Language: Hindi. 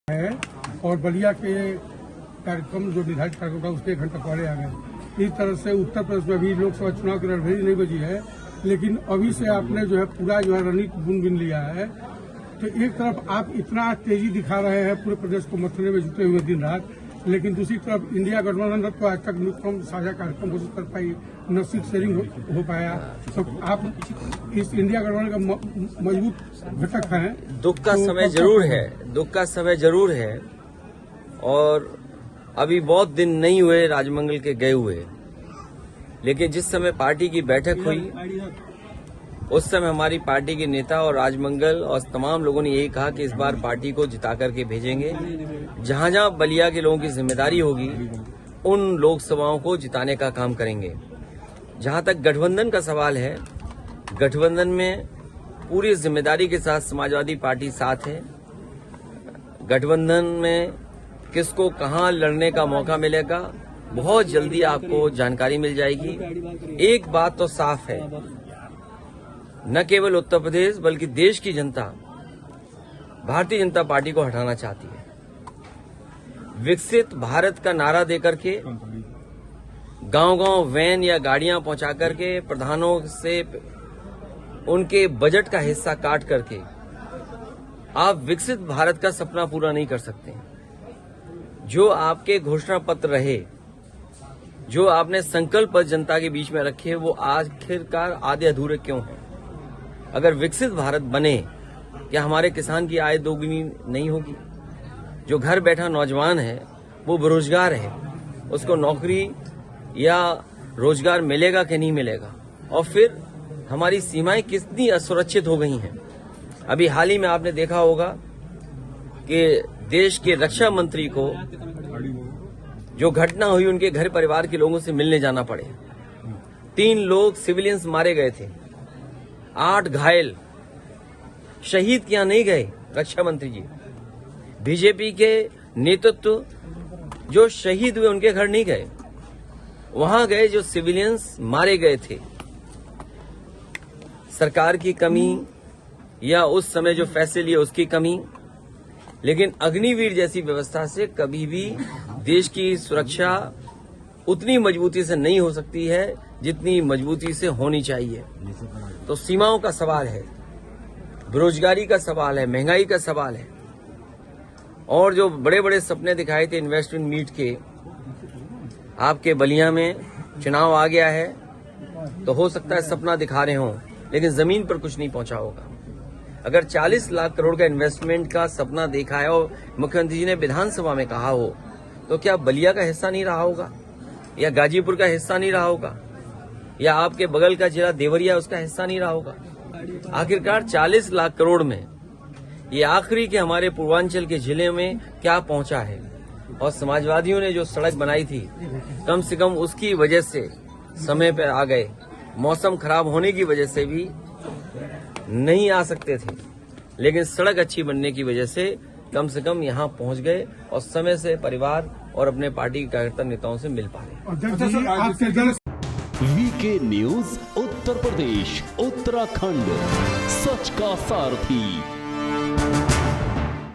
है और बलिया के कार्यक्रम जो निर्धारित कार्यक्रम था उसके 1 घंटा पहले आ गए। इस तरह से उत्तर प्रदेश में अभी लोकसभा चुनाव की रणभेरी नहीं बजी है, लेकिन अभी से आपने जो है पूरा जो है रणनीति बुन लिया है। तो एक तरफ आप इतना तेजी दिखा रहे हैं पूरे प्रदेश को मथने में जुटे हुए दिन रात, लेकिन दूसरी तरफ इंडिया गठबंधन तो आज तक न्यूनतम साझा कार्यक्रम घोषित कर पाई, न सीट शेयरिंग हो पाया। तो आप इस इंडिया गठबंधन का मजबूत घटक हैं। दुख का समय जरूर है और अभी बहुत दिन नहीं हुए राजमंगल के गए हुए, लेकिन जिस समय पार्टी की बैठक हुई उस समय हमारी पार्टी के नेता और राजमंगल और तमाम लोगों ने यही कहा कि इस बार पार्टी को जिता करके भेजेंगे। जहां जहां बलिया के लोगों की जिम्मेदारी होगी उन लोकसभाओं को जिताने का काम करेंगे। जहां तक गठबंधन का सवाल है, गठबंधन में पूरी जिम्मेदारी के साथ समाजवादी पार्टी साथ है। गठबंधन में किसको कहां लड़ने का मौका मिलेगा बहुत जल्दी आपको जानकारी मिल जाएगी। एक बात तो साफ है, न केवल उत्तर प्रदेश बल्कि देश की जनता भारतीय जनता पार्टी को हटाना चाहती है। विकसित भारत का नारा देकर के गांव-गांव वैन या गाड़ियां पहुंचा करके प्रधानों से उनके बजट का हिस्सा काट करके आप विकसित भारत का सपना पूरा नहीं कर सकते। जो आपके घोषणा पत्र रहे, जो आपने संकल्प जनता के बीच में रखे, वो आखिरकार आधे अधूरे क्यों हैं? अगर विकसित भारत बने, क्या हमारे किसान की आय दोगुनी नहीं होगी? जो घर बैठा नौजवान है वो बेरोजगार है, उसको नौकरी या रोजगार मिलेगा कि नहीं मिलेगा? और फिर हमारी सीमाएं कितनी असुरक्षित हो गई हैं। अभी हाल ही में आपने देखा होगा कि देश के रक्षा मंत्री को जो घटना हुई उनके घर परिवार के लोगों से मिलने जाना पड़े। 3 लोग सिविलियंस मारे गए थे, 8 घायल, शहीद किया नहीं गए रक्षा मंत्री जी। बीजेपी के नेतृत्व जो शहीद हुए उनके घर नहीं गए, वहां गए जो सिविलियंस मारे गए थे। सरकार की कमी या उस समय जो फैसले लिए उसकी कमी, लेकिन अग्निवीर जैसी व्यवस्था से कभी भी देश की सुरक्षा उतनी मजबूती से नहीं हो सकती है जितनी मजबूती से होनी चाहिए। तो सीमाओं का सवाल है, बेरोजगारी का सवाल है, महंगाई का सवाल है, और जो बड़े बड़े सपने दिखाए थे इन्वेस्टमेंट मीट के, आपके बलिया में चुनाव आ गया है तो हो सकता है सपना दिखा रहे हों, लेकिन जमीन पर कुछ नहीं पहुंचा होगा। अगर 40 लाख करोड़ का इन्वेस्टमेंट का सपना देखा है और मुख्यमंत्री जी ने विधानसभा में कहा हो, तो क्या बलिया का हिस्सा नहीं रहा होगा, या गाजीपुर का हिस्सा नहीं रहा होगा, या आपके बगल का जिला देवरिया उसका हिस्सा नहीं रहा होगा? आखिरकार 40 लाख करोड़ में ये आखिरी के हमारे पूर्वांचल के जिले में क्या पहुंचा है? और समाजवादियों ने जो सड़क बनाई थी, कम से कम उसकी वजह से समय पर आ गए। मौसम खराब होने की वजह से भी नहीं आ सकते थे, लेकिन सड़क अच्छी बनने की वजह से कम यहां पहुंच गए और समय से परिवार और अपने पार्टी के कार्यकर्ता नेताओं से मिल पाए। वीके न्यूज उत्तर प्रदेश उत्तराखंड, सच का सारथी।